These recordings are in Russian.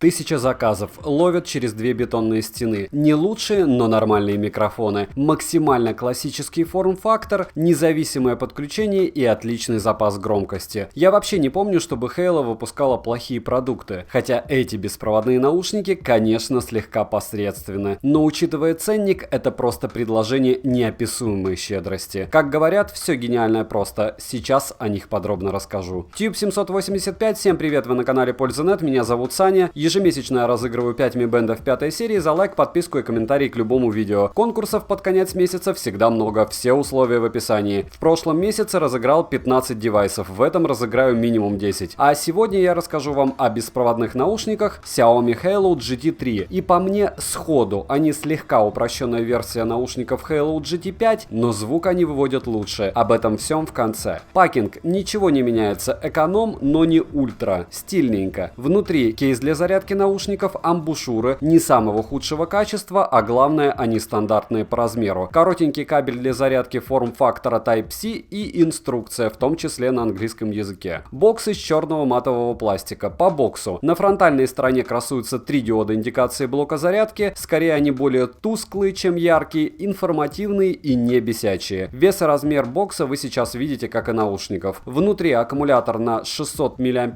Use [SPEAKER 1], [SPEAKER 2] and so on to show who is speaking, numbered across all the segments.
[SPEAKER 1] 1000 заказов, ловят через 2 бетонные стены. Не лучшие, но нормальные микрофоны. Максимально классический форм-фактор, независимое подключение и отличный запас громкости. Я вообще не помню, чтобы Halo выпускала плохие продукты. Хотя эти беспроводные наушники, конечно, слегка посредственны. Но учитывая ценник, это просто предложение неописуемой щедрости. Как говорят, все гениальное просто. Сейчас о них подробно расскажу. Tube 785, всем привет, вы на канале Польза.нет, меня зовут Саня. Ежемесячно я разыгрываю 5 ми-бендов 5 серии за лайк, подписку и комментарий к любому видео. Конкурсов под конец месяца всегда много, все условия в описании. В прошлом месяце разыграл 15 девайсов, в этом разыграю минимум 10. А сегодня я расскажу вам о беспроводных наушниках Xiaomi Halo GT3. И по мне сходу, они слегка упрощенная версия наушников Halo GT5, но звук они выводят лучше. Об этом всем в конце. Пакинг, ничего не меняется, эконом, но не ультра. Стильненько. Внутри кейс для зарядки наушников, амбушюры не самого худшего качества, а главное, они стандартные по размеру. Коротенький кабель для зарядки форм-фактора Type-C и инструкция, в том числе на английском языке. Бокс из черного матового пластика. По боксу. На фронтальной стороне красуются 3 диода индикации блока зарядки, скорее они более тусклые, чем яркие, информативные и не бесячие. Вес и размер бокса вы сейчас видите, как и наушников. Внутри аккумулятор на 600 мАч,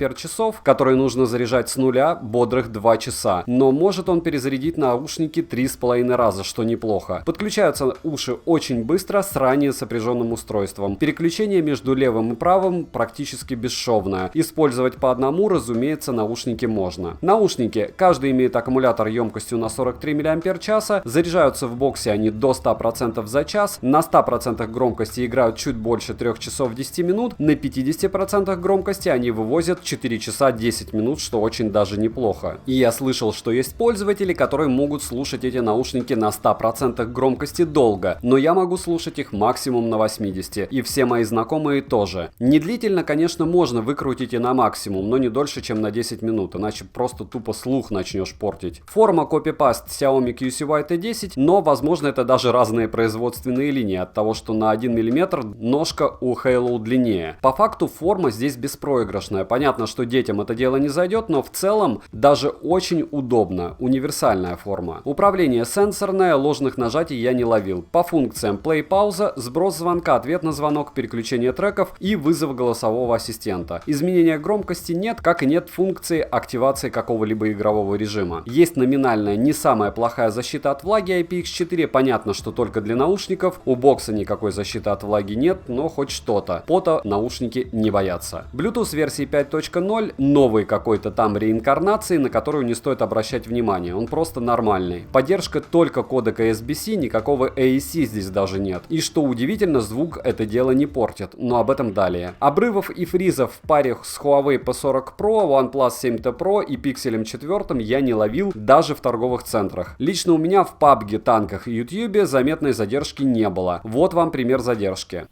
[SPEAKER 1] который нужно заряжать с нуля бодрых 2 часа, но может он перезарядить наушники 3,5 раза, что неплохо. Подключаются уши очень быстро с ранее сопряженным устройством. Переключение между левым и правым практически бесшовное. Использовать по одному, разумеется, наушники можно. Наушники. Каждый имеет аккумулятор емкостью на 43 мАч. Заряжаются в боксе они до 100% за час. На 100% громкости играют чуть больше 3 часов 10 минут. На 50% громкости они вывозят 4 часа 10 минут, что очень даже неплохо. И я слышал, что есть пользователи, которые могут слушать эти наушники на 100% громкости долго, но я могу слушать их максимум на 80%, и все мои знакомые тоже. Не длительно, конечно, можно выкрутить и на максимум, но не дольше, чем на 10 минут, иначе просто тупо слух начнешь портить. Форма Copy-Paste Xiaomi QCY T10, но возможно это даже разные производственные линии, от того, что на 1 мм ножка у Halo длиннее. По факту форма здесь беспроигрышная, понятно, что детям это дело не зайдет, но в целом даже очень удобно, универсальная форма. Управление сенсорное, ложных нажатий я не ловил. По функциям play-пауза, сброс звонка, ответ на звонок, переключение треков и вызов голосового ассистента. Изменения громкости нет, как и нет функции активации какого-либо игрового режима. Есть номинальная, не самая плохая защита от влаги IPX4, понятно, что только для наушников. У бокса никакой защиты от влаги нет, но хоть что-то. Пота наушники не боятся. Bluetooth версии 5.0, новый какой-то там реинкарнации, на которую не стоит обращать внимание, он просто нормальный. Поддержка только кодека SBC, никакого AAC здесь даже нет. И что удивительно, звук это дело не портит, но об этом далее. Обрывов и фризов в паре с Huawei P40 Pro, OnePlus 7T Pro и Pixel 4 я не ловил даже в торговых центрах. Лично у меня в PUBG, танках и YouTube заметной задержки не было. Вот вам пример задержки.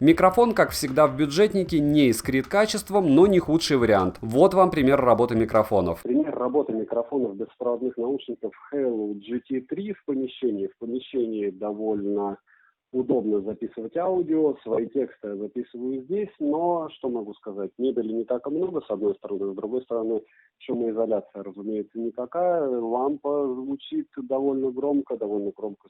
[SPEAKER 1] Микрофон, как всегда в бюджетнике, не искрит качеством, но не худший вариант. Вот вам пример работы микрофонов.
[SPEAKER 2] Пример работы микрофонов беспроводных наушников Halo GT3 в помещении. В помещении довольно удобно записывать аудио, свои тексты я записываю здесь, но что могу сказать, мебели не так и много с одной стороны, с другой стороны шумоизоляция, разумеется, никакая, лампа звучит довольно громко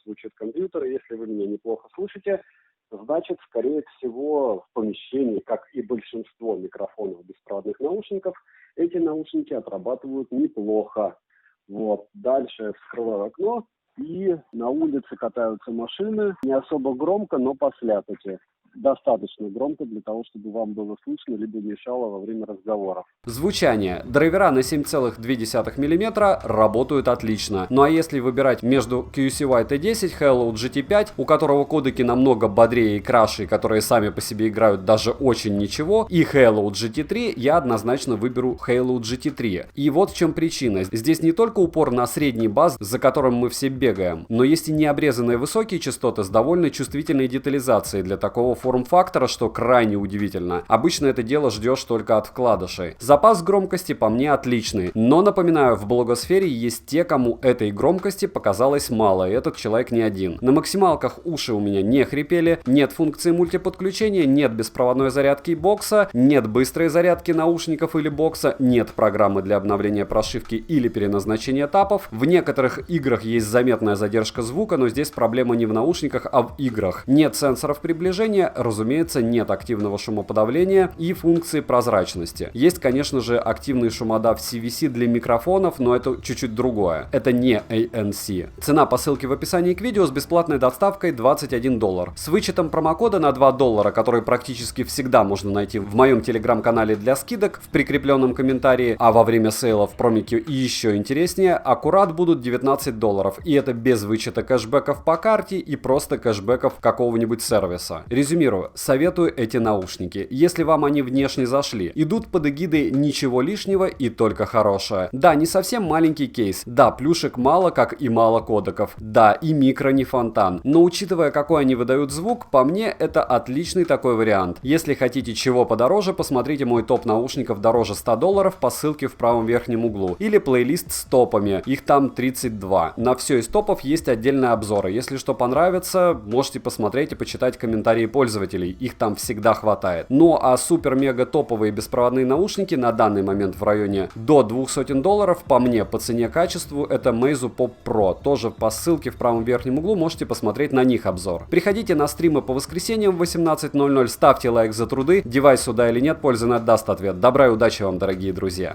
[SPEAKER 2] звучит компьютер, если вы меня неплохо слышите, значит, скорее всего, в помещении, как и большинство микрофонов беспроводных наушников, эти наушники отрабатывают неплохо. Вот. Дальше я вскрываю окно, и на улице катаются машины. Не особо громко, но по слякоти. достаточно громко для того, чтобы вам было слышно, либо мешало во время разговоров.
[SPEAKER 1] Звучание. Драйвера на 7,2 мм работают отлично. Ну а если выбирать между QCY T10, Halo GT5, у которого кодеки намного бодрее и краше, которые сами по себе играют даже очень ничего, и Halo GT3, я однозначно выберу Halo GT3. И вот в чем причина. Здесь не только упор на средний бас, за которым мы все бегаем, но есть и необрезанные высокие частоты с довольно чувствительной детализацией для такого форм-фактора, что крайне удивительно. Обычно это дело ждешь только от вкладышей. Запас громкости по мне отличный, но напоминаю, в блогосфере есть те, кому этой громкости показалось мало, и этот человек не один. На максималках уши у меня не хрипели, нет функции мультиподключения, нет беспроводной зарядки бокса, нет быстрой зарядки наушников или бокса, нет программы для обновления прошивки или переназначения тапов. В некоторых играх есть заметная задержка звука, но здесь проблема не в наушниках, а в играх. Нет сенсоров приближения, разумеется, нет активного шумоподавления и функции прозрачности. Есть, конечно же, активный шумодав CVC для микрофонов, но это чуть-чуть другое. Это не ANC. Цена по ссылке в описании к видео с бесплатной доставкой $21. С вычетом промокода на $2, который практически всегда можно найти в моем телеграм-канале для скидок в прикрепленном комментарии, а во время сейла в промике еще интереснее, аккурат будут $19. И это без вычета кэшбэков по карте и просто кэшбэков какого-нибудь сервиса. Резюмирую, советую эти наушники. Если вам они внешне зашли, идут под эгидой ничего лишнего и только хорошее. Да, не совсем маленький кейс. Да, плюшек мало, как и мало кодеков. Да, и микро не фонтан. Но учитывая, какой они выдают звук, по мне это отличный такой вариант. Если хотите чего подороже, посмотрите мой топ наушников дороже $100 по ссылке в правом верхнем углу. Или плейлист с топами. Их там 32. На все из топов есть отдельные обзоры. Если что понравится, можете посмотреть и почитать комментарии пользователей. Их там всегда хватает. Ну а супер-мега топовые беспроводные наушники на данный момент в районе до $200, по мне, по цене-качеству, это Meizu Pop Pro. Тоже по ссылке в правом верхнем углу можете посмотреть на них обзор. Приходите на стримы по воскресеньям в 18:00, ставьте лайк за труды, девайс сюда или нет, пользы отдаст ответ. Добра и удачи вам, дорогие друзья!